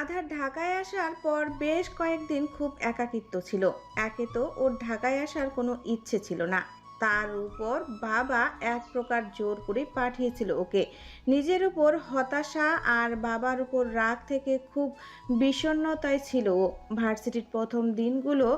আধার ঢাকায় আসার পর বেশ কয়েকদিন খুব একাকিত্ব ছিল। একে তো ওর ঢাকায় আসার কোনো ইচ্ছে ছিল না, তার উপর বাবা এক প্রকার জোর করে পাঠিয়েছিল ওকে। নিজের উপর হতাশা আর বাবার উপর রাগ থেকে খুব বিষণ্ণতায় ছিল ও। ভার্সিটির প্রথম দিনগুলো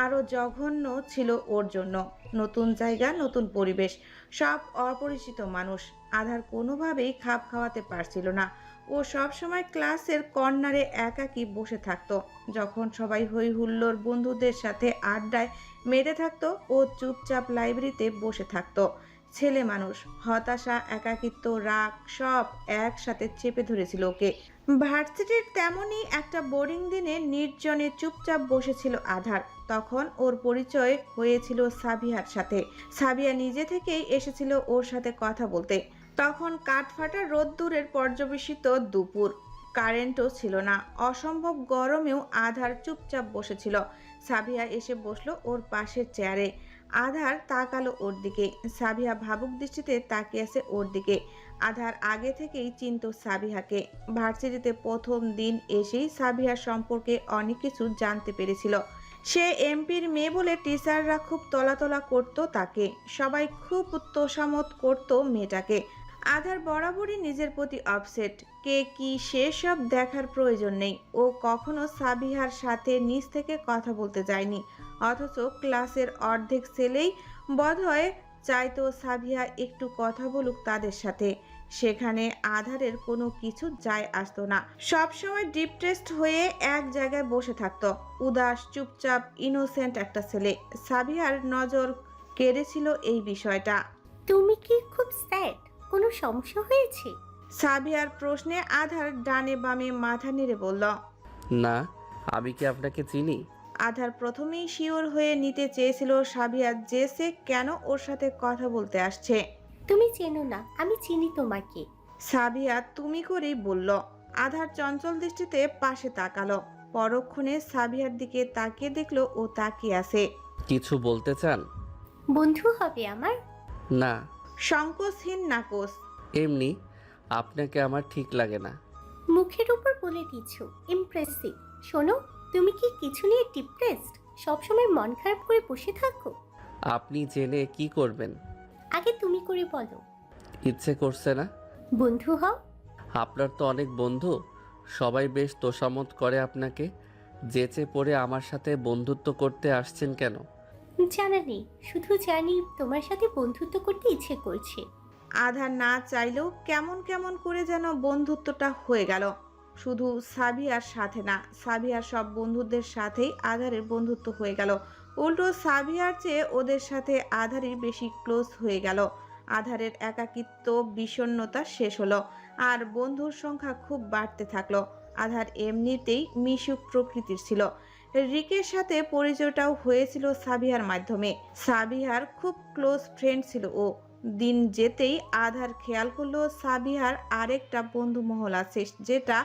আরও জঘন্য ছিল ওর জন্য। নতুন জায়গা, নতুন পরিবেশ, সব অপরিচিত মানুষ। আধার কোনোভাবেই খাপ খাওয়াতে পারছিল না। ও সবসময় ক্লাসের কর্নারে একাকী বসে থাকতো। যখন সবাই হই হুল্লোড় বন্ধুদের সাথে আড্ডায় মেতে থাকতো, ও চুপচাপ লাইব্রেরিতে বসে থাকতো। ছেলে মানুষ, হতাশা, একাকিত্ব, রাগ সব একসাথে চেপে ধরেছিল ওকে। ভার্সিটির তেমনই একটা বোরিং দিনে নির্জনে চুপচাপ বসেছিল আধার। তখন ওর পরিচয় হয়েছিল সাবিহার সাথে। সাবিয়া নিজে থেকেই এসেছিল ওর সাথে কথা বলতে। তখন কাঠফাটা রোদ্দুরের পর্যবেসিত দুপুর, কারেন্টও ছিল না। অসম্ভব গরমেও আধার চুপচাপ বসেছিল। সাবিয়া এসে বসলো ওর পাশের চেয়ারে। আধার তাকালো ওর দিকে। সাবিহা ভাবুক দৃষ্টিতে তাকিয়ে আছে ওর দিকে। আধার আগে থেকেই চিনত সাবিহাকে। ভার্সিটিতে প্রথম দিন এসেই সাবিহার সম্পর্কে অনেক কিছু জানতে পেরেছিল। সে এমপির মেয়ে বলে টিচাররা খুব তলাতলা করতো তাকে। সবাই খুব তোষামত করতো মেয়েটাকে। আধার বরাবরই নিজের প্রতি আপসেট। কে কি সেসব দেখার প্রয়োজন নেই। ও কখনো সাবিহার সাথে নিজ থেকে কথা বলতে যায়নি। অথচ ক্লাসের অর্ধেক ছেলেই বোধহয় চাইতো সাবিহা একটু কথা বলুক তাদের সাথে। সেখানে আধারের কোনো কিছু যায় আসতো না। সবসময় ডিপ্রেসড হয়ে এক জায়গায় বসে থাকতো। উদাস, চুপচাপ, ইনোসেন্ট একটা ছেলে। সাবিহার নজর কেড়েছিল এই বিষয়টা। তুমি কি খুব স্যাড? কোনো সমস্যা হয়েছে? সাবিয়ার প্রশ্নে আধার ডানে বামে মাথা নেড়ে বলল। না, আমি কি আপনাকে চিনি? আধার প্রথমেই শিওর হয়ে নিতে চেয়েছিল সাবিয়া যে সে কেন ওর সাথে কথা বলতে আসছে। তুমি চেনো না, আমি চিনি তোমাকে। সাবিয়া তুমি করেই বলল। আধার চঞ্চল দৃষ্টিতে পাশে তাকালো। পরক্ষণে সাবিয়ার দিকে তাকিয়ে দেখলো ও তাকিয়ে আছে। কিছু বলতে চান? বন্ধু হবে আমার? না, সংকোচহীন নাকচ। এমনি। আপনাকে আমার ঠিক লাগে না। মুখের উপর বলে দিচ্ছ, ইমপ্রেসিভ। শোনো, তুমি কি কিছু নিয়ে ডিপ্রেসড? সবসময় মন খারাপ করে বসে থাকো? আপনি জেনে কি করবেন? আগে তুমি করে বলো। ইচ্ছে করছে না। বন্ধু হও। আপনার তো অনেক বন্ধু, সবাই বেশ তোষামত করে আপনাকে। যেচে পড়ে আমার সাথে বন্ধুত্ব করতে আসছেন কেন? জানা নেই, শুধু জানি তোমার সাথে বন্ধুত্ব করতে ইচ্ছে করছে। আধার না চাইলেও কেমন কেমন করে যেন বন্ধুত্বটা হয়ে গেল। শুধু সাবিয়ার সাথে না, সাবিয়ার সব বন্ধুদের সাথেই আধারের বন্ধুত্ব হয়ে গেল। উল্টো সাবিয়ার চেয়ে ওদের সাথে আধারই বেশি ক্লোজ হয়ে গেল। আধারের একাকিত্ব, বিষণ্ণতা শেষ হলো। আর বন্ধুর সংখ্যা খুব বাড়তে থাকলো। আধার এমনিতেই মিশুক প্রকৃতির ছিল। রিকের সাথে পরিচয়টাও হয়েছিল সাবিহার মাধ্যমে। সাবিহার খুব ক্লোজ ফ্রেন্ড ছিল ও। দিন যেতেই আধার খেয়াল করলো সাবিহার আরেকটা বন্ধুমহল আছে, যেটা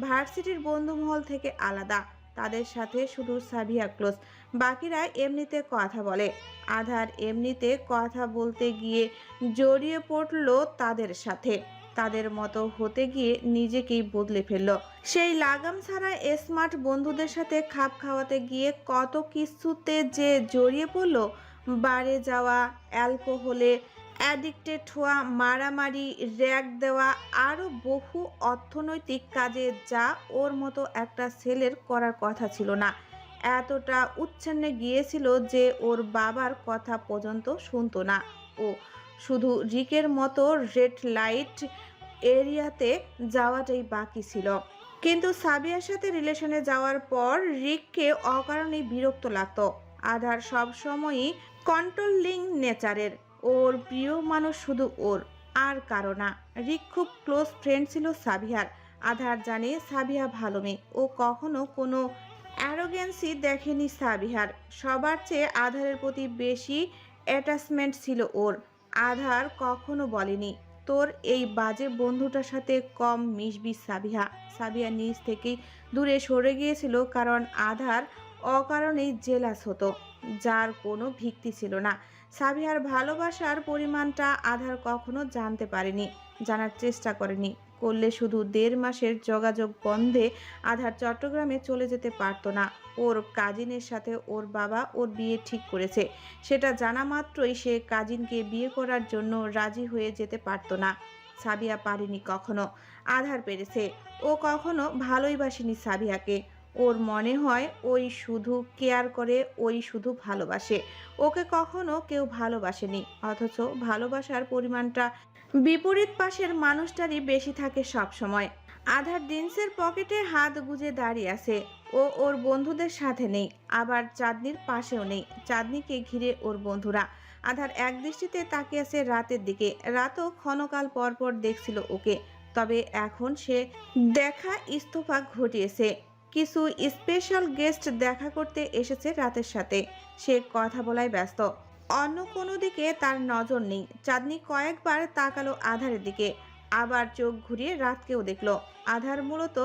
ভার্সিটির বন্ধুমহল থেকে আলাদা। তাদের সাথে শুধু সাবিহা ক্লোজ, বাকিরা এমনিতে কথা বলে। আধার এমনিতে কথা বলতে গিয়ে জড়িয়ে পড়লো তাদের সাথে। তাদের মতো হতে গিয়ে নিজেকেই বদলে ফেললো। সেই লাগাম ছাড়া স্মার্ট বন্ধুদের সাথে খাপ খাওয়াতে গিয়ে কত কিছুতে যে জড়িয়ে পড়লো। বারে যাওয়া, অ্যালকোহলে অ্যাডিক্টেড হওয়া, মারামারি, র্যাগ দেওয়া, আরও বহু অর্থনৈতিক কাজে, যা ওর মতো একটা ছেলের করার কথা ছিল না। এতটা উচ্ছন্নে গিয়েছিল যে ওর বাবার কথা পর্যন্ত শুনতো না ও। শুধু রিকের মতো রেড লাইট এরিয়াতে যাওয়াটাই বাকি ছিল। কিন্তু সাবিয়ার সাথে রিলেশনে যাওয়ার পর রিককে অকারণেই বিরক্ত লাগতো। আধার সবসময়ই কন্ট্রোলিং নেচারের। ওর প্রিয় মানুষ শুধু ওর, আর কারো না। রিক খুব ক্লোজ ফ্রেন্ড ছিল সাবিহার। আধার জানে সাবিহা ভালো মেয়ে। ও কখনো কোনো অ্যারোগেন্সি দেখেনি সাবিহার। সবার চেয়ে আধারের প্রতি বেশি অ্যাটাচমেন্ট ছিল ওর। আধার কখনো বলেনি তোর এই বাজে বন্ধুটার সাথে কম মিশবি সাবিহা। সাবিহা নিজ থেকেই দূরে সরে গিয়েছিল, কারণ আধার অকারণেই জেলাস হতো, যার কোনো ভিত্তি ছিল না। সাবিহার ভালোবাসার পরিমাণটা আধার কখনো জানতে পারেনি, জানার চেষ্টা করেনি। করলে শুধু 1.5 মাসের যোগাযোগ বন্ধে আধার চট্টগ্রামে চলে যেতে পারতো না। ওর কাজিনের সাথে ওর বাবা ওর বিয়ে ঠিক করেছে, সেটা জানা মাত্রই সে কাজিনকে বিয়ে করার জন্য রাজি হয়ে যেতে পারতো না। সাবিয়া পারেনি কখনো, আধার পেরেছে। ও কখনো ভালোই বাসেনি সাবিয়াকে। ওর মনে হয় ওই শুধু কেয়ার করে, ওই শুধু ভালোবাসে। ওকে কখনো কেউ ভালোবাসেনি, অথচ ভালোবাসার পরিমাণটা বিপরীত পাশের মানুষটারই বেশি থাকে সব সময়। আধার জিন্সের পকেটে হাত গুজে দাঁড়িয়ে আছে। ও ওর বন্ধুদের সাথে নেই, আবার চাঁদনির পাশেও নেই। চাঁদনিকে ঘিরে ওর বন্ধুরা। আধার একদৃষ্টিতে তাকিয়ে আছে রাতের দিকে। রাতও ক্ষণকাল পরপর দেখছিল ওকে, তবে এখন সে দেখা ইস্তফা ঘটিয়েছে। কিছু স্পেশাল গেস্ট দেখা করতে এসেছে রাতের সাথে, সে কথা বলায় ব্যস্ত। অন্য কোনো দিকে তার নজর নেই। চাঁদনি কয়েকবার তাকালো আধারের দিকে, আবার চোখ ঘুরিয়ে রাতকেও দেখলো। আধার মূলত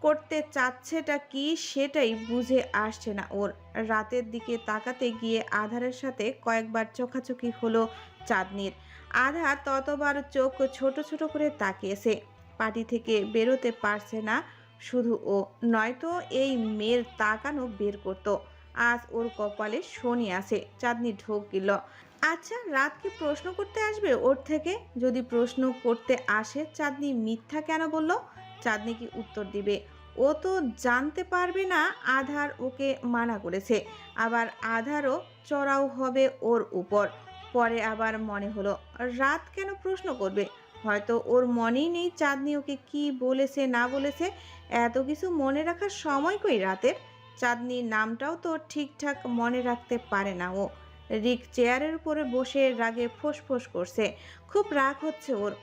করতে চাচ্ছেটা কি সেটাই বুঝে আসছে না ওর। রাতের দিকে তাকাতে গিয়ে আধারের সাথে কয়েকবার চোখাচোখি হলো চাঁদনির। আধার ততবার চোখ ছোট ছোট করে তাকিয়েছে, পার্টি থেকে বেরোতে পারছে না শুধু ও, নয়তো এই মেয়ের তাকানো বের করতো। আজ ওর কপালে শনি আছে। চাঁদনি ঢোক গেল। আচ্ছা, রাত কি প্রশ্ন করতে আসবে ওর থেকে? যদি প্রশ্ন করতে আসে, চাঁদনি মিথ্যা কেন বলল? চাঁদনি কি উত্তর দিবে? ও তো জানতে পারবে না আধার ওকে মানা করেছে। আবার আধারও চড়াও হবে ওর উপর। পরে আবার মনে হলো, রাত কেন প্রশ্ন করবে? হয়তো ওর মনেই নেই চাঁদনি ওকে কি বলেছে না বলেছে। এত কিছু মনে রাখার সময় কই রাতের? চাঁদনির নামটাও তো ঠিকঠাক মনে রাখতে পারে না ও। রিক চেয়ারের উপরে বসে রাগে ফোঁস করছে। খুব রাগ হচ্ছে ওর।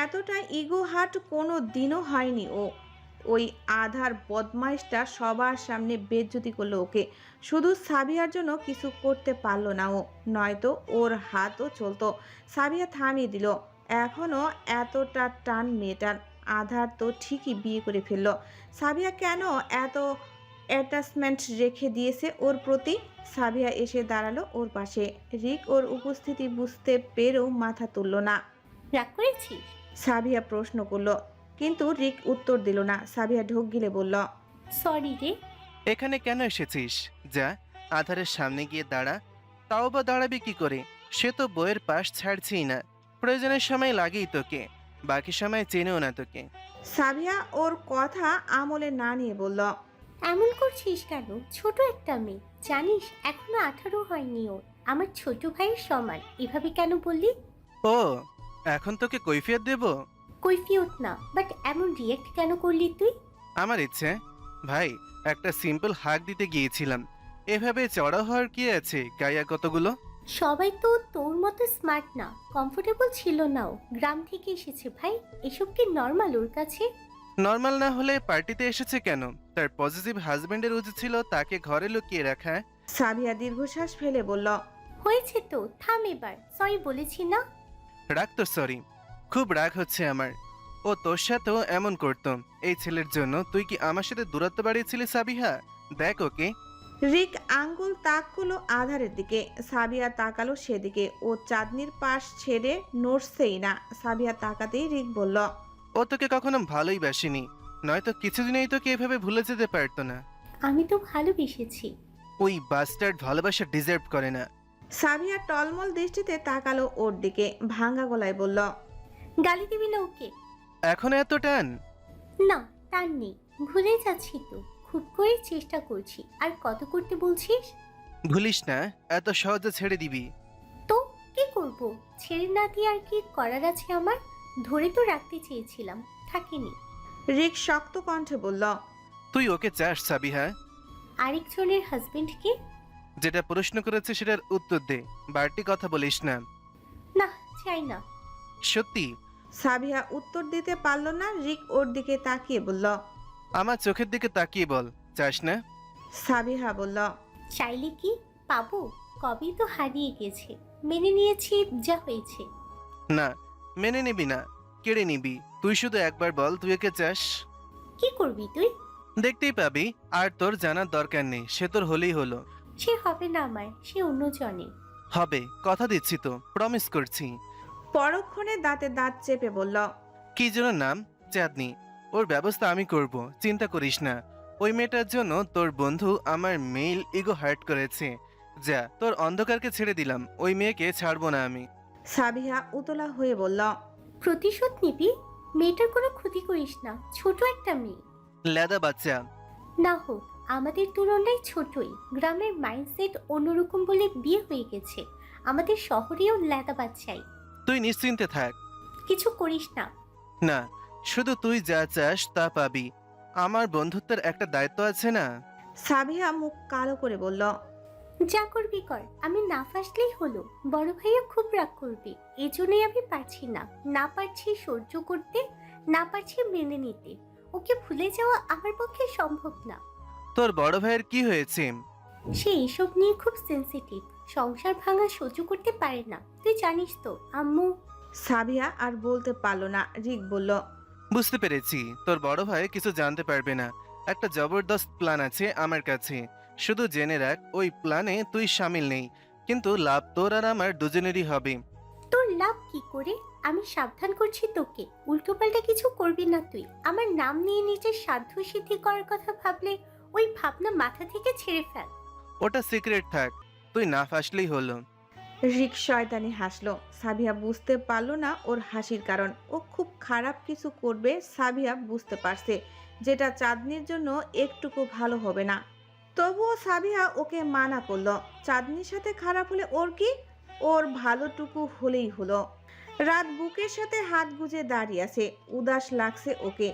এতটা ইগো হার্ট কোনো দিনও হয়নি ও। ওই আধার বদমাইশটা সবার সামনে বেজ্জতি করলো ওকে। শুধু সাবিয়ার জন্য কিছু করতে পারলো না ও, নয়তো ওর হাতও চলতো। সাবিয়া থামিয়ে দিল। এখনো এতটা টান মেয়েটার। আধার তো ঠিকই বিয়ে করে ফেললো। সাবিয়া কেন এত অ্যাটাচমেন্ট রেখে দিয়েছে ওর প্রতি? সাবিয়া এসে দাঁড়ালো ওর পাশে। রিক ওর উপস্থিতি বুঝতে পেরেও মাথা তুলল না। রাগ করেছিস? সাবিয়া প্রশ্ন করলো, কিন্তু রিক উত্তর দিল না। সাবিয়া ঢোক গিলে বলল, সরি রে। এখানে কেন এসেছিস? যা, আধারের সামনে গিয়ে দাঁড়া। তাও বা দাঁড়াবি কি করে? সে তো বইয়ের পাশ ছাড়ছেই না। প্রয়োজনের সময় লাগেই তোকে, বাকি সময় চেনেও না তোকে। সাবিয়া ওর কথা আমলে না নিয়ে বলল, এমন করছিস কেন? ছোট একটা মেয়ে, জানিস এখনো 18 হয়নি ওর। আমার ছোট ভাইয়ের সমান। এভাবে কেন বললি? ও, এখন তোকে কৈফিয়ত দেব? কৈফিয়ত না, বাট এমন রিয়েক্ট কেন করলি তুই? আমার ইচ্ছে। ভাই, একটা সিম্পল হাক দিতে গিয়েছিলাম। এভাবে চড়া হওয়ার কি আছে? গায়া কতগুলো। সবাই তো তোর মতো স্মার্ট না, কমফোর্টেবল ছিল নাও। গ্রাম থেকে এসেছে ভাই, এসব কি নর্মাল ওর কাছে? নর্মাল না হলে পার্টিতে এসেছে কেন? তার পজিটিভ হাজবেন্ডের উচিত ছিল তাকে ঘরে লুকিয়ে রাখা। সাবিয়া দীর্ঘশ্বাস ফেলে বলল, হয়েছে তো, থাম এবার। সরি বলেছি না? রাগ তো সরি, খুব রাগ হচ্ছে আমার। ও তোর সাথেও এমন করতো। এই ছেলের জন্য তুই কি আমার সাথে দূরত্ব বাড়িয়েছিলি সাবিহা? দেখ ওকে। রিক আঙ্গুল তাক করলো আধারের দিকে। সাবিয়া তাকালো সেদিকে। ও চাঁদনির পাশ ছেড়ে নড়ছেই না। সাবিয়া তাকাতেই রিক বলল, ও তোকে কখনো ভালোই বাসেনি, নয়তো কিছুদিনেই তোকে এভাবে ভুলে যেতে পারতো না। আমি তো ভালোবেসেছি। ওই বাস্টার্ড ভালোবাসা ডিজার্ভ করে না। সাবিয়া টলমল দৃষ্টিতে তাকালো ওর দিকে, ভাঙা গলায় বলল, গালি দিবি না ওকে? এখন এত টান? না, তার নেই। ভুলে যাচ্ছি তো, খুব করে চেষ্টা করছি। আর কত করতে বলছিস? ভুলিস না, এত সহজে ছেড়ে দিবি? তো কি করব? ছেড়ে না দিয়ে আর কি করার আছে আমার? ধরে তো রাখতে চেয়েছিলাম, থাকিনি। রিক শক্ত কণ্ঠে বলল, তুই ওকে চাস সাবিহা? আরেকজনের হাজবেন্ডকে? যেটা প্রশ্ন করেছে সেটার উত্তর দে, বাড়তি কথা বলিস না। না, চাই না। সত্যি? সাবিহা উত্তর দিতে পারল না। রিক ওর দিকে তাকিয়ে বলল, আমার চোখের দিকে তাকিয়ে বল, চাস না? সাবিহা বলল, চাইলে কি পাবো? কবেই তো হারিয়ে গেছে। মেনে নিয়েছি, যা হয়েছে। না, মেনে নিবি না, কেড়ে নিবি। তুই শুধু একবার বল তুই ওকে চাস। কি করবি তুই? দেখতেই পাবি, আর তোর জানার দরকার নেই। সে তোর হলেই হলো। সে হবে না আমার, সে অন্যজনের। হবে, কথা দিচ্ছি তো, প্রমিস করছি। পরক্ষণে দাঁতে দাঁত চেপে বলল, কি যেন নাম? চাঁদনি, ওর ব্যবস্থা আমি করব, চিন্তা করিস না। ওই মেয়েটার জন্য তোর বন্ধু আমার মেইল ইগো হার্ট করেছে। যা, তোর অন্ধকারকে ছেড়ে দিলাম, ওই মেয়েকে ছাড়বো না আমি। সাবিহা উতলা হয়ে বলল। প্রতিশোধ নিবি? মেয়েটার কোনো ক্ষতি করিস না, ছোট একটা মেয়ে। লেদা বাচ্চা। না হোক, আমাদের তুলনায় ছোটই। গ্রামের মাইন্ডসেট অন্যরকম বলে বিয়ে হয়ে গেছে। আমাদের শহরেও লেদা বাচ্চাই। তুই নিশ্চিন্তে থাক। কিছু করিস না। না, শুধু তুই যা চাস তা পাবি। আমার বন্ধুত্বের একটা দায়িত্ব আছে না? সাবিহা মুখ কালো করে বলল। যা করবি কর, আমি না ফাসলেই হলো। বড় ভাইও খুব রাগ করবে, এজন্যই আমি পারছি না। না পারছি সহ্য করতে, না পারছি মেনে নিতে। ওকে ভুলে যাওয়া আমার পক্ষে সম্ভব না। তোর বড় ভাইয়ের কি হয়েছে? সে এসব নিয়ে খুব সেনসিটিভ। সংসার ভাঙা সহ্য করতে পারে না। তুই জানিস তো আম্মু। সাবিহা আর বলতে পারল না। রিক বলল। বুঝতে পেরেছি, তোর বড় ভাই কিছু জানতে পারবে না। একটা জবরদস্ত প্ল্যান আছে আমার কাছে। শুধু জেনে রাখ, ওই প্ল্যানে তুই সামিল নেই, কিন্তু লাভ তোর আর আমার দুজনেরই হবে। তোর লাভ কি করে? আমি সাবধান করছি তোকে, উল্টোপাল্টা কিছু করবি না তুই। আমার নাম নিয়ে নিজের সাধ্য সিদ্ধি করার কথা ভাবলে ওই ভাবনা মাথা থেকে ছেড়ে ফেল। ওটা সিক্রেট থাক, তুই না ফাসলেই হলো। রিক শয়তানি হাসলো। সাবিহা বুঝতে পারল না ওর হাসির কারণ। ও খুব খারাপ কিছু করবে সাবিহা বুঝতে পারছে, যেটা চাঁদনির জন্য একটুকু ভালো হবে না। তবুও সাবিহা ওকে মানা করলো। চাঁদনির সাথে খারাপ হলে ওর কি? ওর ভালোটুকু হলেই হলো। রাত বুকের সাথে হাত গুজে দাঁড়িয়ে আছে, উদাস লাগছে ওকে।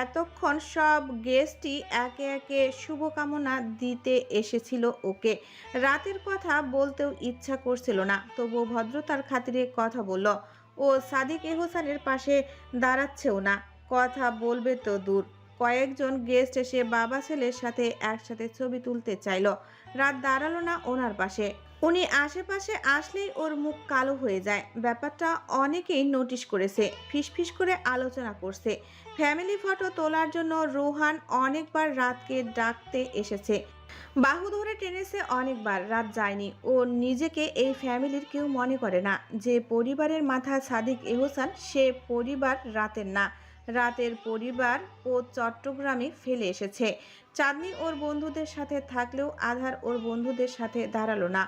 এতক্ষণ সব গেস্টই একে একে শুভকামনা দিতে এসেছিল ওকে। রাতের কথা বলতেও ইচ্ছা করছিল না, তবুও ভদ্রতার খাতিরে কথা বলল। ও সাদিক এহসানের পাশে দাঁড়াচ্ছেও না, কথা বলবে তো দূর। কয়েকজন গেস্ট এসে বাবা ছেলের সাথে একসাথে ছবি তুলতে চাইলো। রাত দাঁড়ালো না ওনার পাশে। উনি আশেপাশে আসলেই ওর মুখ কালো হয়ে যায়। ব্যাপারটা অনেকেই নোটিশ করেছে, ফিসফিস করে আলোচনা করছে। ফ্যামিলি ফটো তোলার জন্য রোহান অনেকবার রাতকে ডাকতে এসেছে, বাহু ধরে টেনেছে অনেকবার, রাত যায়নি। ও নিজেকে এই ফ্যামিলির কেউ মনে করে না। যে পরিবারের মাথা সাদিক এহসান, সে পরিবার রাতের না। রাতের পরিবার ও চট্টগ্রামে ফেলে এসেছে। চাঁদনি ওর বন্ধুদের সাথে থাকলেও আধার ওর বন্ধুদের সাথে দাঁড়ালো না।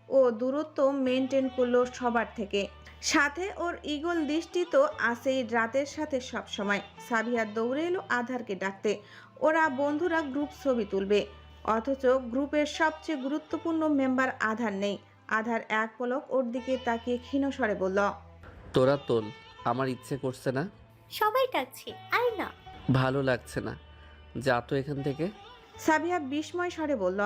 ও দূরত্ব মেনটেন করলো সবার থেকে। সাথে ওর ঈগল দৃষ্টি তো আছেই রাতের সাথে সব সময়। সাবিহা দৌড়ে এলো আধারকে ডাকতে। ওরা বন্ধুরা গ্রুপ ছবি তুলবে, অথচ গ্রুপের সবচেয়ে গুরুত্বপূর্ণ মেম্বার আধার নেই। আধার এক পলক ওর দিকে তাকিয়ে ক্ষীণ স্বরে বলল। তোরা তোল, আমার ইচ্ছে করছে না। সবাই ডাকছে, আয় না। ভালো লাগছে না, যা তো এখান থেকে। সাবিহা বিস্ময় স্বরে বলল।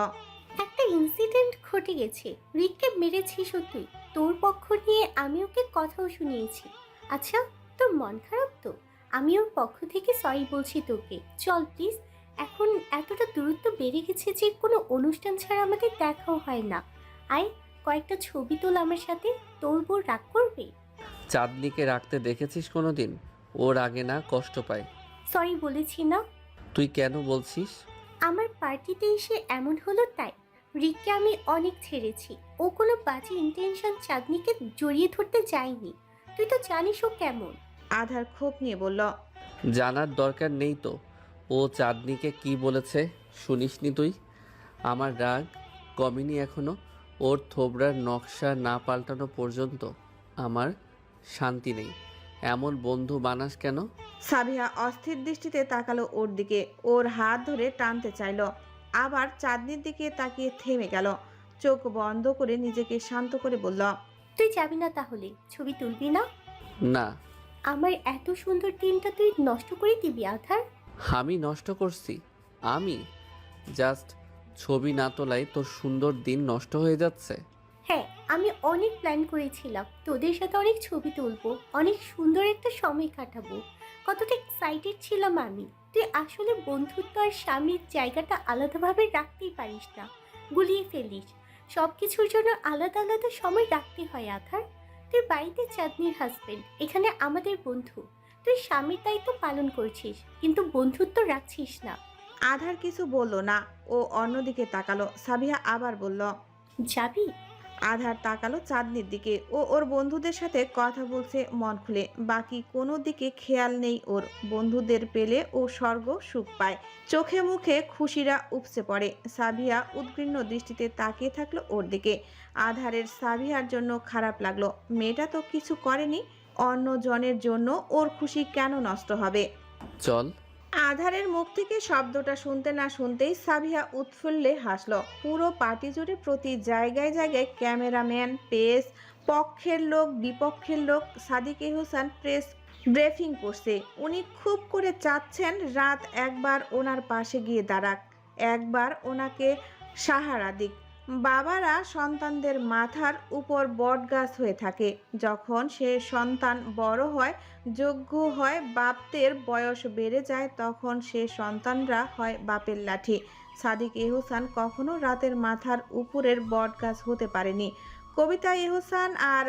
একটা ইনসিডেন্ট ঘটে গেছে, রিককে মেরেছিস তুই। তোর পক্ষ নিয়ে আমি ওকে কথাও শুনিয়েছি। আচ্ছা, তোর মন খারাপ তো? আমি ওর পক্ষ থেকে সরি বলছি তোকে। চল প্লিজ। এখন এতটা দূরত্ব বেড়ে গেছে যে কোনো অনুষ্ঠান ছাড়া আমাদের দেখাও হয় না। আয়, কয়েকটা ছবি তোল আমার সাথে। তোর বোর রাগ করবে? চাঁদনিকে রাখতে দেখেছিস কোনোদিন? ওর আগে না কষ্ট পায়। সরি বলেছি না? তুই কেন বলছিস? আমার পার্টিতে এসে এমন হলো তাই। রিককে আমি অনেক ছেড়েছি। ও কোনো বাজে ইন্টেনশন চাঁদনিকে জড়িয়ে ধরতে যায়নি। তুই তো জানিস ও কেমন। আধার ক্ষোভ নিয়ে বলল। জানার দরকার নেই তো ও চাঁদনিকে কি বলেছে, শুনিসনি তুই? আমার রাগ কমেনি এখনো। ওর থোবরার নকশা না পাল্টানো পর্যন্ত আমার শান্তি নেই। এমন বন্ধু বানাস কেন? সাবিহা অস্থির দৃষ্টিতে তাকালো ওর দিকে। ওর হাত ধরে টানতে চাইলো, আবার চাঁদনির দিকে তাকিয়ে থেমে গেল। চোখ বন্ধ করে নিজেকে শান্ত করে বলল। তুই যাবি না তাহলে? ছবি তুলবি না? না। আমার এত সুন্দর দিনটা তুই নষ্ট করে দিবি আধার? আমি নষ্ট করছি? আমি জাস্ট ছবি না তোলাই তোর সুন্দর দিন নষ্ট হয়ে যাচ্ছে? হ্যাঁ, আমি অনেক প্ল্যান করেছিলাম তোদের সাথে অনেক ছবি তুলবো, অনেক সুন্দর একটা সময় কাটাবো। কতটা এক্সাইটেড ছিলাম আমি। তুই আসলে বন্ধুত্ব আর স্বামীর জায়গাটা আলাদাভাবে রাখতেই পারিস না, গুলিয়ে ফেলিস। সব কিছুর জন্য আলাদা আলাদা সময় রাখতে হয় আধার। তুই বাড়িতে চাঁদনির হাজবেন্ড, এখানে আমাদের বন্ধু। তুই স্বামীর দায়িত্ব পালন করছিস, কিন্তু বন্ধুত্ব রাখছিস না। আধার কিছু বলল না, ও অন্যদিকে তাকালো। সাবিহা আবার বলল। যাবি? আধার তাকালো চাঁদনির দিকে। ও ওর বন্ধুদের সাথে কথা বলছে মন খুলে, বাকি কোনো দিকে খেয়াল নেই ওর। বন্ধুদের পেলে ও স্বর্গ সুখ পায়। চোখে মুখে খুশিরা উপচে পড়ে। সাবিয়া উদ্বিগ্ন দৃষ্টিতে তাকিয়ে থাকলো ওর দিকে। আধারের সাবিয়ার জন্য খারাপ লাগলো। মেয়েটা তো কিছু করেনি, অন্য জনের জন্য ওর খুশি কেন নষ্ট হবে? চল। আধারের মুখ থেকে শব্দটা শুনতে না শুনতেই সাবিহা উৎফুল্লে হাসলো। পুরো পার্টি জুড়ে প্রতি জায়গায় জায়গায় ক্যামেরাম্যান, প্রেস, পক্ষের লোক, বিপক্ষের লোক। সাদিক এহসান প্রেস ব্রিফিং করছে। উনি খুব করে চাচ্ছেন রাত একবার ওনার পাশে গিয়ে দাঁড়াক, একবার ওনাকে সাহারা দিক। বাবারা সন্তানদের মাথার উপর বটগাছ হয়ে থাকে। যখন সে সন্তান বড় হয়, যোগ্য হয়, বাপদের বয়স বেড়ে যায়, তখন সে সন্তানরা হয় বাপের লাঠি। সাদিক এহসান কখনো রাতের মাথার উপরের বটগাছ হতে পারেনি। কবিতা এহসান আর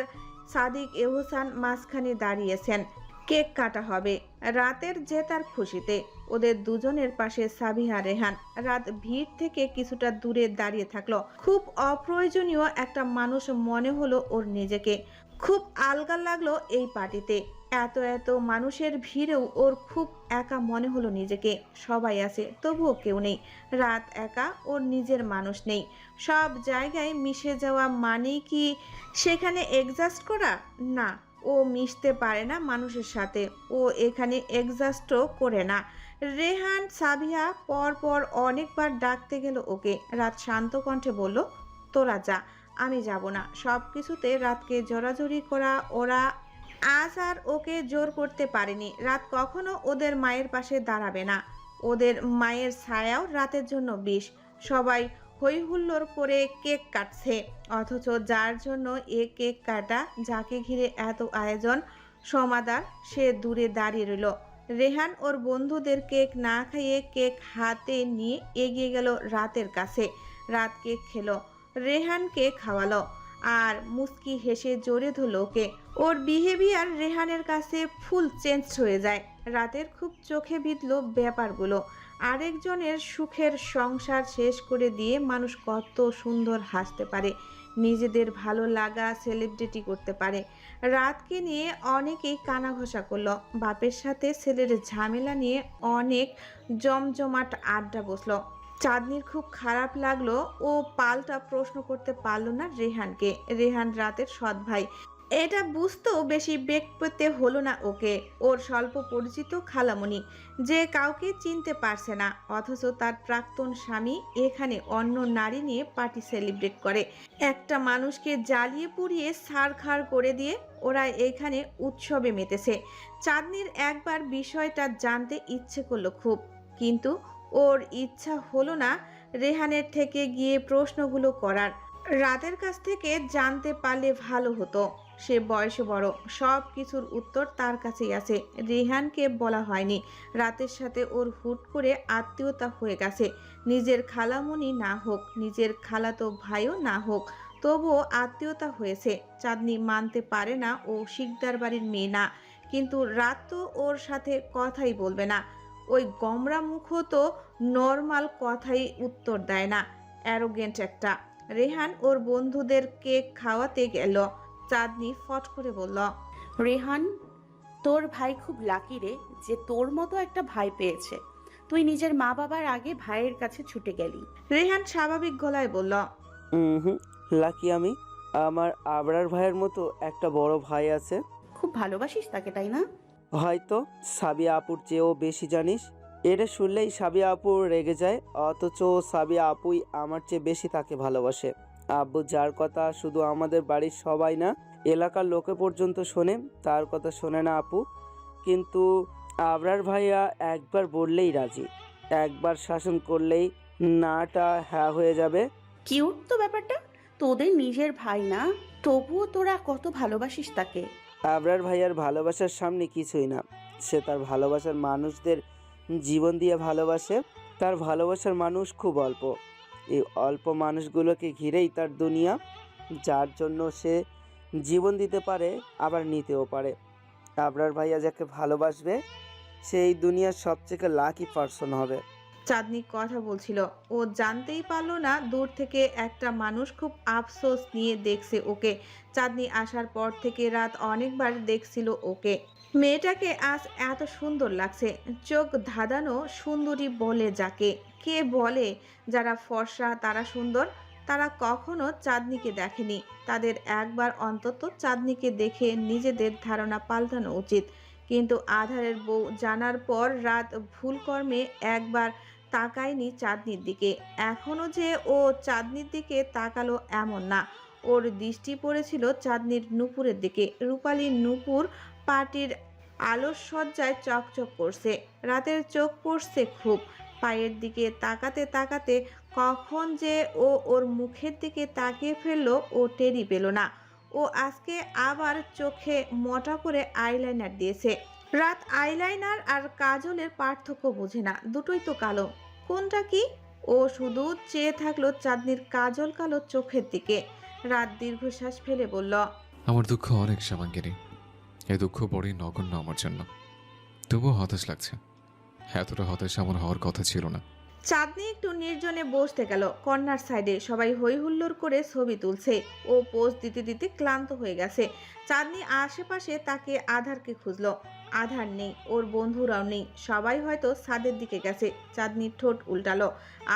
সাদিক এহসান মাঝখানে দাঁড়িয়েছেন। কেক কাটা হবে রাতের জেতার খুশিতে। ওদের দুজনের পাশে সাবিহা রেহান। রাত ভিড় থেকে কিছুটা দূরে দাঁড়িয়ে থাকলো। খুব অপ্রয়োজনীয় একটা মানুষ মনে হলো ওর নিজেকে। খুব আলগা লাগলো এই পার্টিতে। এত এত মানুষের ভিড়েও ওর খুব একা মনে হলো নিজেকে। সবাই আছে, তবুও কেউ নেই। রাত একা, ওর নিজের মানুষ নেই। সব জায়গায় মিশে যাওয়া মানেই কি সেখানে এডজাস্ট করা? না, ও মিশতে পারে না মানুষের সাথে। ও এখানে এডজাস্টও করে না। রেহান সাবিহা পর পর অনেকবার ডাকতে গেল ওকে। রাত শান্ত কণ্ঠে বলল, তোরা যা, আমি যাব না। সব কিছুতে রাতকে জোরাজুরি করা ওরা আজ আর ওকে জোর করতে পারেনি। রাত কখনো ওদের মায়ের পাশে দাঁড়াবে না। ওদের মায়ের ছায়াও রাতের জন্য বিষ। সবাই হই হুল্লোড় করে কেক কাটছে, অথচ যার জন্য এ কেক কাটা, যাকে ঘিরে এত আয়োজন সমাদার, সে দূরে দাঁড়িয়ে রইল। রেহান ওর বন্ধুদের কেক না খাইয়ে কেক হাতে নিয়ে এগিয়ে গেল রাতের কাছে। রাত কেক খেলো, রেহানকে খাওয়ালো আর মুস্কি হেসে জোরে ধরলো ওকে। ওর বিহেভিয়ার রেহানের কাছে ফুল চেঞ্জ হয়ে যায়। রাতের খুব চোখে বিঁধল ব্যাপারগুলো। আরেকজনের সুখের সংসার শেষ করে দিয়ে মানুষ কত সুন্দর হাসতে পারে, নিজেদের ভালো লাগা সেলিব্রিটি করতে পারে। রাতকে নিয়ে অনেকেই কানাঘষা করলো। বাপের সাথে ছেলের ঝামেলা নিয়ে অনেক জমজমাট আড্ডা বসলো। চাঁদনির খুব খারাপ লাগলো। ও পাল্টা প্রশ্ন করতে পারলো না রেহানকে। রেহান রাতের সৎ ভাই, এটা বুঝতেও বেশি বেগ পেতে হলো না ওকে। ওর স্বল্প পরিচিত খালামণি, যে কাউকে চিনতে পারছে না, অথচ তার প্রাক্তন স্বামী এখানে অন্য নারী নিয়ে পার্টি সেলিব্রেট করে। একটা মানুষকে জ্বালিয়ে পুড়িয়ে ছারখার করে দিয়ে ওরা এখানে উৎসবে মেতেছে। চাঁদনির একবার বিষয়টা জানতে ইচ্ছে করলো খুব, কিন্তু ওর ইচ্ছা হলো না রেহানের থেকে গিয়ে প্রশ্নগুলো করার। রাতের কাছ থেকে জানতে পারলে ভালো হতো। সে বয়সে বড়, সব কিছুর উত্তর তার কাছেই আছে। রেহানকে বলা হয়নি। রাতের সাথে ওর হুট করে আত্মীয়তা হয়ে গেছে। নিজের খালামণি না হোক, নিজের খালাতো ভাইও না হোক, তবুও আত্মীয়তা হয়েছে। চাঁদনি মানতে পারে না ও শিকদার বাড়ির মেয়ে না, কিন্তু রাত তো ওর সাথে কথাই বলবে না। ওই গমরা মুখও তো নর্মাল কথাই উত্তর দেয় না, অ্যারোগেন্ট একটা। রেহান ওর বন্ধুদের কেক খাওয়াতে গেল। চাঁদনি ফট করে বলল, রেহান, তোর ভাই খুব লাকি রে যে তোর মতো একটা ভাই পেয়েছে। তুই নিজের মা বাবার আগে ভাইয়ের কাছে ছুটে গেলি। রেহান স্বাভাবিক গলায় বলল, হুম, লাকি আমি। আমার আবরার ভাইয়ের মতো একটা বড় ভাই আছে। খুব ভালোবাসিস তাকে, তাই না? হয়তো সাবিয়া আপুর চেয়েও বেশি জানিস। এটা শুনলেই সাবিয়া আপু রেগে যায়, অথচ সাবিয়া আপুই আমার চেয়ে বেশি তাকে ভালোবাসে। আব্বু যার কথা শুধু আমাদের বাড়ির সবাই না, এলাকার লোকে পর্যন্ত শোনে, তার কথা শোনে না আপু। কিন্তু আবরার ভাইয়া একবার বললেই রাজি, একবার শাসন করলেই নাটা হ্যাঁ হয়ে যাবে। কিউট তো ব্যাপারটা। তোদের নিজের ভাই না, তবুও তোরা কত ভালোবাসিস তাকে। আবরার ভাইয়ার ভালোবাসার সামনে কিছুই না। সে তার ভালোবাসার মানুষদের জীবন দিয়ে ভালোবাসে। তার ভালোবাসার মানুষ খুব অল্প। এই অল্প মানুষগুলোকে ঘিরেই তার দুনিয়া, যার জন্য সে জীবন দিতে পারে, আবার নিতেও পারে। আবরার ভাইয়া যাকে ভালোবাসবে সেই দুনিয়ার সবথেকে লাকি পার্সন হবে। চাঁদনি কথা বলছিল। ও জানতেই পারলো না দূর থেকে একটা মানুষ খুব আফসোস নিয়ে দেখছে ওকে। চাঁদনি আসার পর থেকে রাত অনেকবার দেখছিল ওকে। মেয়েটাকে আজ এত সুন্দর লাগছে, চোখ ধাঁধানো সুন্দরী বলে যাকে। কে বলে যারা ফর্সা তারা সুন্দর? তারা কখনো চাঁদনিকে দেখেনি। তাদের একবার অন্তত চাঁদনিকে দেখে নিজেদের ধারণা পাল্টানো উচিত। কিন্তু আধারের বউ জানার পর রাত ভুল কর্মে একবার তাকায়নি চাঁদনির দিকে। এখনো যে ও চাঁদনির দিকে তাকালো এমন না। ওর দৃষ্টি পড়েছিল চাঁদনির নুপুরের দিকে। রূপালী নুপুর পাটির আলোকসজ্জায় চকচক করছে। রাতের চোখ পড়ছে খুব। পায়ের দিকে তাকাতে তাকাতে কখন যে ও ওর মুখের দিকে তাকিয়ে ফেললো ও টেরই পেল না। ও আজকে আবার চোখে মোটা করে আইলাইনার দিয়েছে। রাত আইলাইনার আর কাজলের পার্থক্য বোঝে না, দুটোই তো কালো। কোনটা কি? ও শুধু চেয়ে থাকলো চাঁদনির কাজল কালো চোখের দিকে। রাত দীর্ঘশ্বাস ফেলে বলল, আমার দুঃখ অনেক সামাঙ্গিনী। এই দুঃখ বড়ই নগণ্য আমার জন্য। তবুও হতাশ লাগছে। এতটা হতাশ আমার হওয়ার কথা ছিল না। চাঁদনি একটু নির্জনে বসতে গেল কর্নার সাইডে। সবাই হই হুল্লোড় করে ছবি তুলছে। ও পোজ দিতে দিতে ক্লান্ত হয়ে গেছে। চাঁদনি আশেপাশে তাকে আধারকে খুঁজলো। আধার নেই, ওর বন্ধুরাও নেই। সবাই হয়তো ছাদের দিকে গেছে। চাঁদনির ঠোঁট উল্টালো।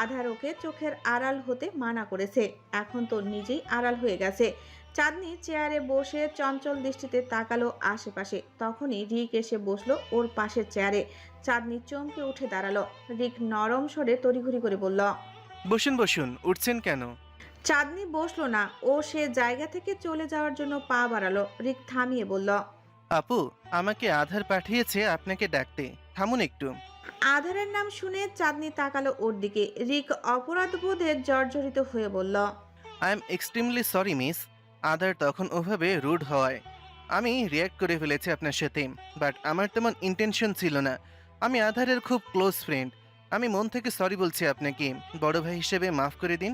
আধার ওকে চোখের আড়াল হতে মানা করেছে, এখন তো নিজেই আড়াল হয়ে গেছে। চাঁদনি চেয়ারে বসে চঞ্চল দৃষ্টিতে তাকালো আশেপাশে। তখনই রিক এসে বসলো ওর পাশের চেয়ারে। চাঁদনি চমকে উঠে দাঁড়ালো। রিক নরম স্বরে তড়িঘড়ি করে বলল, বসুন বসুন, উঠছেন কেন? চাঁদনি বসলো না। ও সে জায়গা থেকে চলে যাওয়ার জন্য পা বাড়ালো। রিক থামিয়ে বলল, আপু, আমাকে আধার পাঠিয়েছে আপনাকে ডাকতে, থামুন একটু। আধারের নাম শুনে চাঁদনি তাকালো ওর দিকে। রিক অপরাধবোধে জর্জরিত হয়ে বলল, I am extremely sorry miss. আধার তখন ওভাবে রুড হওয়ায় আমি রিয়্যাক্ট করে ফেলেছি আপনার সাথে, বাট আমার তেমন ইন্টেনশন ছিল না। আমি আধারের খুব ক্লোজ ফ্রেন্ড। আমি মন থেকে সরি বলছি আপনাকে, বড় ভাই হিসেবে মাফ করে দিন।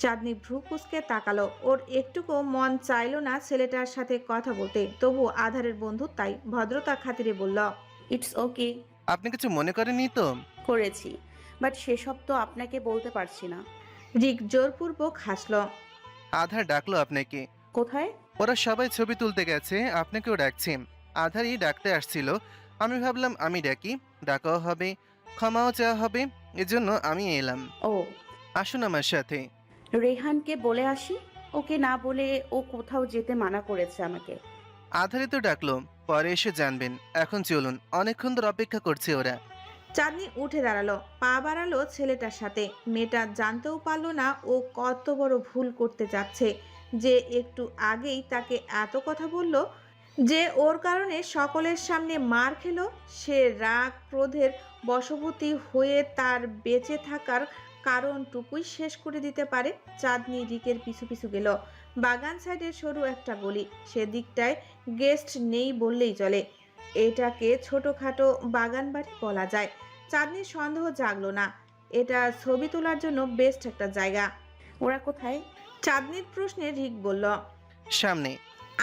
চাঁদনি ভ্রু কুঁচকে তাকালো। ওর একটুকু মন চাইলো না ছেলেটার সাথে কথা বলতে, তবু আধারের বন্ধু তাই ভদ্রতা খাতিরে বলল, ইটস ওকে। আপনি কিছু মনে করেননি তো? করেছি, বাট সেসব তো আপনাকে বলতে পারছি না। রিক জোরপূর্বক হাসল। আধার ডাকলো আপনাকে। কোথায়? ওরা সবাই ছবি তুলতে গেছে, আপনাকেও ডাকছে। আধারই ডাকতে আসছিল। আমি ভাবলাম আমি ডাকি, ডাকাও হবে, ক্ষমাও চাওয়া হবে, এজন্য আমি এলাম। ও, আসুন আমার সাথে। রেহানকে বলে আসি। ওকে না বলে ও কোথাও যেতে মানা করেছে আমাকে। আধারে তো ডাকলো, পরে এসে জানবেন। এখন চলুন, অনেকক্ষণ ধরে অপেক্ষা করছে ওরা। চাঁদনি উঠে দাঁড়ালো, পা বাড়ালো ছেলেটার সাথে। মেয়েটা জানতেও পারলো না ও কত বড় ভুল করতে যাচ্ছে, যে একটু আগেই তাকে এত কথা বলল, যে ওর কারণে সকলের সামনে মার খেলো। সে রাগ ক্রোধের বশবর্তী হয়ে তার বেঁচে থাকার কারণটুকুই শেষ করে দিতে পারে। চাঁদনি রিকের পিছু পিছু গেল। বাগান সাইডের সরু একটা গলি, সেদিকটায় গেস্ট নেই বললেই চলে। এটাকে ছোটখাটো বাগান বাড়ি বলা যায়। চাঁদনির সন্দেহ জাগলো না, এটা ছবি তোলার জন্য বেস্ট একটা জায়গা। ওরা কোথায়? চাঁদনির প্রশ্নে রিক বলল। সামনে।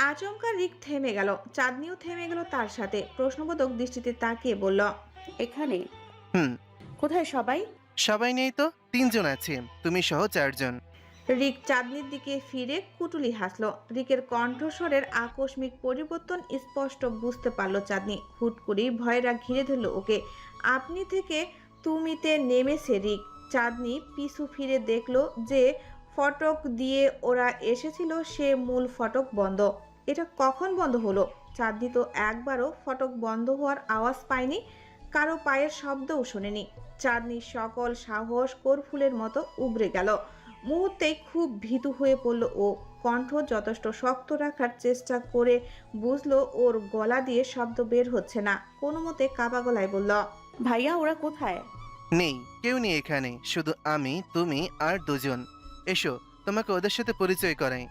আচমকা রিক থেমে গেল। চাঁদনিও থেমে গেল তার সাথে। প্রশ্নবোধক দৃষ্টিতে তাকিয়ে বলল, এখানে? হুম। কোথায় সবাই? সবাই নেই তো, 3 জন আছে, তুমি সহ 4 জন। রিক চাঁদনির দিকে ফিরে কুটুলি হাসল। রিকের কণ্ঠস্বরের আকস্মিক পরিবর্তন স্পষ্ট বুঝতে পারল চাঁদনি। হুট করেই ভয়রা ঘিরে ধরল ওকে। আপনি থেকে তুমিতে নেমেছে রিক। চাঁদনি পিছু ফিরে দেখলো যে ফটক দিয়ে ওরা এসেছিল সে মূল ফটক বন্ধ। এটা কখন বন্ধ হলো? চাঁদনি তো একবারও ফটক বন্ধ হওয়ার আওয়াজ পায়নি, কারো পায়ের শব্দও শোনেনি। চাঁদনির সকল সাহস কোরফুলের মতো উগরে গেল। মুহূর্তেই খুব ভীতু হয়ে পড়ল ও। কণ্ঠ যথেষ্ট শক্ত রাখার চেষ্টা করে বুঝলো ওর গলা দিয়ে শব্দ বের হচ্ছে না। কোনো মতে কাপা গলায় বলল, ভাইয়া ওরা কোথায়? নেই, কেউ নেই এখানে, শুধু আমি, তুমি আর 2 জন। এসো, তোমাকে ওদের সাথে পরিচয় করাই।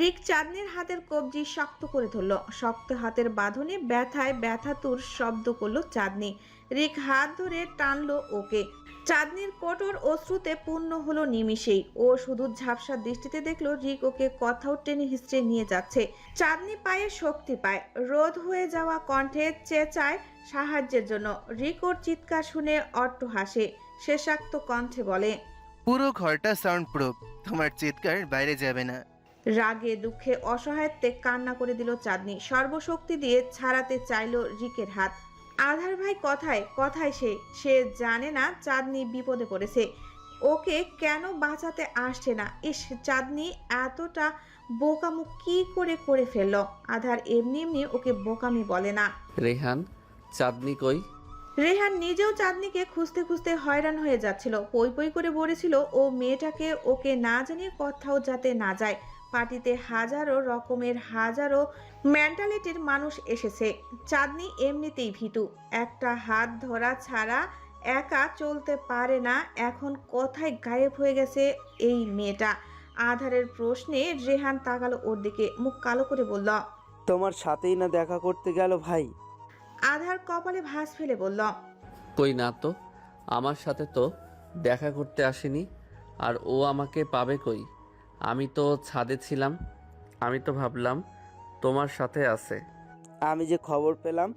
রিক চাঁদনির হাতের কবজি শক্ত করে ধরল। শক্ত হাতের বাঁধনে ব্যথায় ব্যথাতুর শব্দ করলো চাঁদনি। রিক হাত ধরে টানলো ওকে। চাঁদনির কঠোর অশ্রুতে পূর্ণ হলো নিমিষেই। ও শুধু ঝাপসা দৃষ্টিতে দেখলো রিক ওকে কোথাও টেনে হিঁচড়ে নিয়ে যাচ্ছে। চাঁদনি পায়ে শক্তি পায়, রোধ হয়ে যাওয়া কণ্ঠে চেঁচায় সাহায্যের জন্য। রিক ওর চিৎকার শুনে অট্ট হাসে। শেষাক্ত কণ্ঠে বলে। পুরো ঘরটা সাউন্ড প্রুফ, তোমার চিৎকার বাইরে যাবে না। রাগে দুঃখে অসহায়ত্বে কান্না করে দিল চাঁদনি। সর্বশক্তি দিয়ে ছাড়াতে চাইল রিকের হাত। আধার ভাই কথায় কথায় সে জানে না চাঁদনি বিপদে পড়েছে, ওকে কেন বাঁচাতে আসছে না। ইস, চাঁদনি এতটা বোকামু কি করে করে ফেললো। আধার এমনি এমনি ওকে বোকামি বলে না। রেহান, চাঁদনি কই? রেহান নিজেও চাঁদনিকে খুঁজতে খুঁজতে হয়রান হয়ে যাচ্ছিল। পই পই করে বলেছিল ও মেয়েটাকে ওকে না জানিয়ে কোথাও যাতে না যায়। পার্টিতে হাজারো রকমের হাজারো মেন্টালিটির মানুষ এসেছে। চাঁদনি এমনিতেই ভীতু, একটা হাত ধরা ছাড়া একা চলতে পারে না। এখন কোথায় গায়েব হয়ে গেছে এই মেয়েটা। আধারের প্রশ্নে রেহান তাকালো ওর দিকে, মুখ কালো করে বলল। তোমার সাথেই না দেখা করতে গেল ভাই? আধার কপালে ভাঁজ ফেলে বলল। কই না তো, আমার সাথে তো দেখা করতে আসেনি। আর ও আমাকে পাবে কই? আমি তো ছাদে ছিলাম, আমি তো ভাবলাম তোমার সাথে আছে। আমি যে খবর পেলাম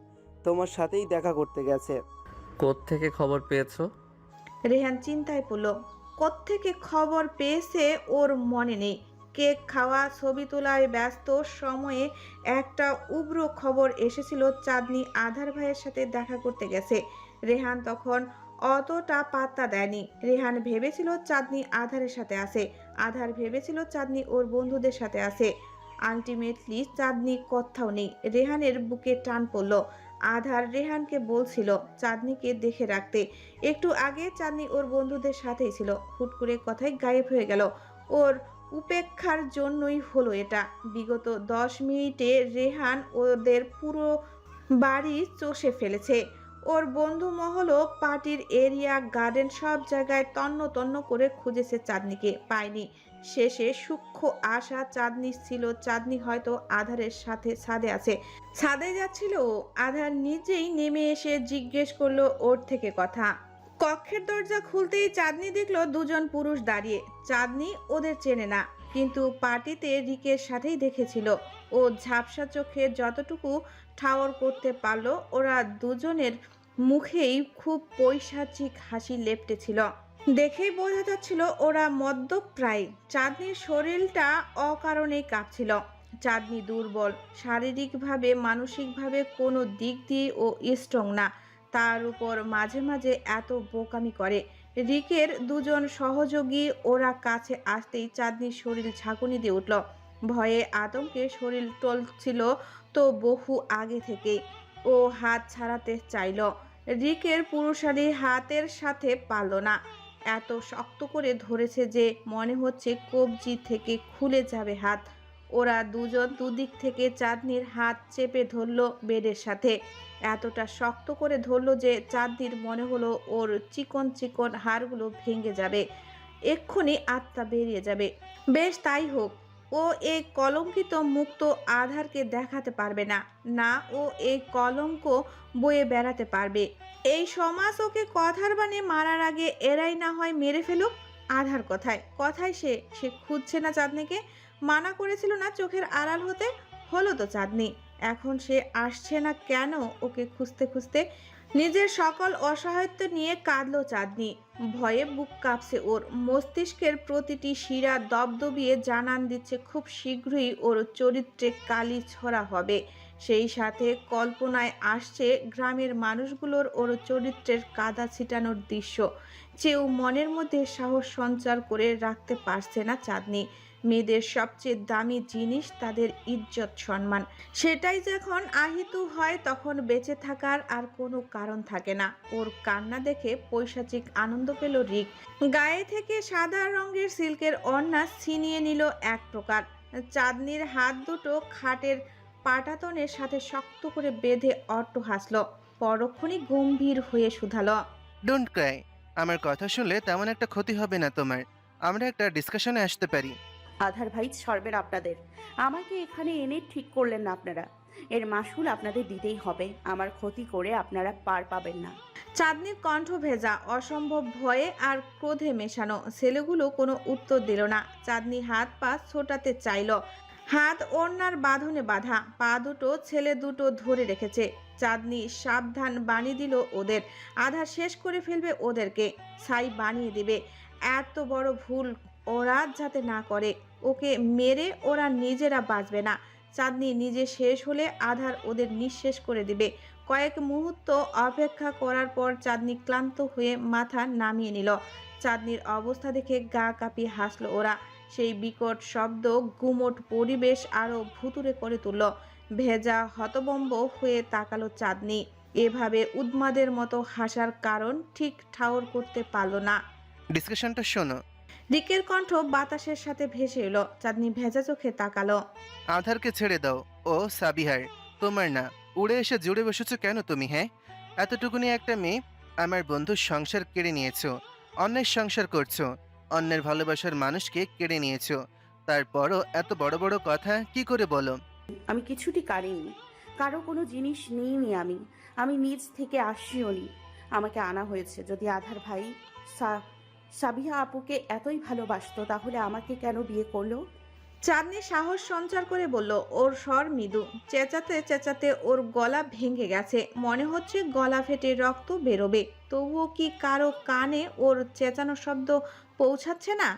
তোমার সাথেই দেখা করতে গেছে। কোত্থেকে খবর পেয়েছো? রেহান চিন্তায় পড়ল। কোত্থেকে খবর পেয়েছে ওর মনে নেই। কেক খাওয়া, ছবি তোলায় ব্যস্ত সময়ে একটা উগ্র খবর এসেছিল চাঁদনি আধার ভাইয়ের সাথে দেখা করতে গেছে। রেহান তখন অতটা পাত্তা দেয়নি। রেহান ভেবেছিল চাঁদনি আধারের সাথে আছে, আধার ভেবেছিল চাঁদনি ওর বন্ধুদের সাথে আছে। আলটিমেটলি চাঁদনি কোথাও নেই। রেহানের বুকে টান পড়ল। আধার রেহানকে বলছিল চাঁদনিকে দেখে রাখতে। একটু আগে চাঁদনি ওর বন্ধুদের সাথেই ছিল, হুট করে কথায় গায়েব হয়ে গেল। ওর উপেক্ষার জন্যই হলো এটা। বিগত 10 মিনিটে রেহান ওদের পুরো বাড়ি চষে ফেলেছে। ওর বন্ধু মহলও পার্টির এরিয়া, গার্ডেন সব জায়গায় তন্ন তন্ন করে খুঁজেছে চাঁদনিকে, পায়নি। শেষে সূক্ষ্ম আশা চাঁদনি ছিল চাঁদনি হয়তো আধারের সাথে ছাদে আছে। ছাদে যাচ্ছিল ও। আধার নিজেই নেমে এসে জিজ্ঞেস করলো ওর থেকে কথা। কক্ষের দরজা খুলতেই চাঁদনি দেখলো দুজন পুরুষ দাঁড়িয়ে। চাঁদনি ওদের চেনে না, কিন্তু পার্টিতে রিকের সাথেই দেখেছিল। ও ঝাপসা চোখে যতটুকু ঠাওর করতে পারলো, ওরা দুজনের মুখেই খুব পৈশাচিক হাসি লেপ্টেছিল। দেখেই বোঝা যাচ্ছিল ওরা মদ্যপ্রায়। চাঁদনির শরীরটা অকারণেই কাঁপছিল। চাঁদনি দুর্বল, শারীরিকভাবে মানসিকভাবে কোনো দিক দিয়ে ও স্ট্রং না। তার উপর মাঝে মাঝে এত বোকামি করে। রিকের দুজন সহযোগী ওরা কাছে আসতেই চাঁদনির শরীর ঝাঁকুনি দিয়ে উঠল। ভয়ে আতঙ্কে শরীর টলছিল তো বহু আগে থেকেই। ও হাত ছাড়াতে চাইল, রিকের পুরুষালী হাতের সাথে পারল না। এত শক্ত করে ধরেছে যে মনে হচ্ছে কবজি থেকে খুলে যাবে হাত। ওরা দুজন দুদিক থেকে চাঁদনির হাত চেপে ধরলো বেডের সাথে। এতটা শক্ত করে ধরলো যে চাঁদনির মনে হলো ওর চিকন চিকন হাড়গুলো ভেঙে যাবে, এক্ষুনি আত্মা বেরিয়ে যাবে। বেশ, তাই হোক। ও এই কলঙ্কিত মুক্ত আধারকে দেখাতে পারবে না, না ও এই কলঙ্ক বয়ে বেড়াতে পারবে। এই সমাজ ওকে কথার বানে মারার আগে এরাই না হয় মেরে ফেলুক। আধার কথায় কথায় সে খুঁজছে না চাঁদনিকে। মানা করেছিল না চোখের আড়াল হতে, হলো তো চাঁদনি। এখন সে আসছে না কেন ওকে খুঁজতে খুঁজতে? নিজের সকল অসহায়ত্ব নিয়ে কাঁদলো চাঁদনি। ভয়ে বুক কাঁপছে ওর। মস্তিষ্কের প্রতিটি শিরা দবদবিয়ে জানান দিচ্ছে খুব শীঘ্রই ওর চরিত্রে কালি ছড়া হবে। সেই সাথে কল্পনায় আসছে গ্রামের মানুষগুলোর ওর চরিত্রের কাদা ছিটানোর দৃশ্য। চেয়েও মনের মধ্যে সাহস সঞ্চার করে রাখতে পারছে না চাঁদনি। মেয়েদের সবচেয়ে দামি জিনিস তাদের ইজ্জত সম্মান। সেটাই যখন আহিতু হয় তখন বেঁচে থাকার আর কোনো কারণ থাকে না। ওর কান্না দেখে পৈশাচিক আনন্দ পেল রিক। গায়ে থেকে সাদা রঙের সিল্কের ওড়না ছিনিয়ে নিল এক প্রকার। চাঁদনির হাত দুটো খাটের পাটাতনের সাথে শক্ত করে বেঁধে অট্ট হাসল। পরক্ষণই গম্ভীর হয়ে শুধালো। ডোন্ট ক্রাই, আমার কথা শুনলে তেমন একটা ক্ষতি হবে না তোমার। আমরা একটা ডিসকাশনে আসতে পারি। আধার ভাই ছাড়বেন আপনাদের। আমাকে এখানে এনে ঠিক করলেন না আপনারা, এর মাসুল আপনাদের দিতেই হবে। আমার ক্ষতি করে আপনারা পার পাবেন না। চাঁদনির কণ্ঠ ভেজা, অসম্ভব ভয়ে আর ক্রোধে মেশানো। ছেলেগুলো কোনো উত্তর দিল না। চাঁদনি হাত পা ছোটাতে চাইল, হাত ওড়নার বাঁধনে বাঁধা, পা দুটো ছেলে দুটো ধরে রেখেছে। চাঁদনি সাবধান বানিয়ে দিল ওদের। আধার শেষ করে ফেলবে ওদেরকে, ছাই বানিয়ে দিবে। এত বড় ভুল ওরা যাতে না করে। ওকে মেরে ওরা নিজেরা বাঁচবে না। চাঁদনি নিজে শেষ হলে আধার ওদের নিঃশেষ করে দিবে। কয়েক মুহূর্ত অপেক্ষা করার পর চাঁদনি ক্লান্ত হয়ে মাথা নামিয়ে নিল। চাঁদনির অবস্থা দেখে গা কাঁপিয়ে হাসল ওরা। সেই বিকট শব্দ গুমোট পরিবেশ আরো ভুতুড়ে করে তুলল। ভেজা হতবম্ব হয়ে তাকালো চাঁদনি। এভাবে উন্মাদের মতো হাসার কারণ ঠিক ঠাউর করতে পারল না। ডিসকাশনটা শোনো। রিকের কণ্ঠ বাতাসের সাথে ভেসে এলো। চাঁদনি ভেজা চোখে তাকালো। আধারকে ছেড়ে দাও, ও সাবিহার, তোমার না। উড়ে এসে জুড়ে বসেছো কেন তুমি? হ্যাঁ, এতটুকুনি একটা মেয়ে, আমার বন্ধুর সংসার কেড়ে নিয়েছো, অন্যের সংসার করছো, অন্যের ভালোবাসার মানুষকে কেড়ে নিয়েছো। তারপরও এত বড় বড় কথা কি করে বলো? আমি কিছুটি কারিনি, কারো কোনো জিনিস নিইনি। আমি নিজ থেকে আসিও নি, আমাকে আনা হয়েছে। যদি আধার ভাই সাবিহা আপুকে এতই ভালোবাসতো তাহলে আমাকে কেন বিয়ে করলো? চাঁদনি সাহস সঞ্চার করে বলল। ওর স্বর মৃদু। চেঁচাতে চেঁচাতে ওর গলা ভেঙে গেছে, মনে হচ্ছে গলা ফেটে রক্ত বেরোবে। তবুও কি কারো কানে ওর চেঁচানোর শব্দ পৌঁছাচ্ছে না?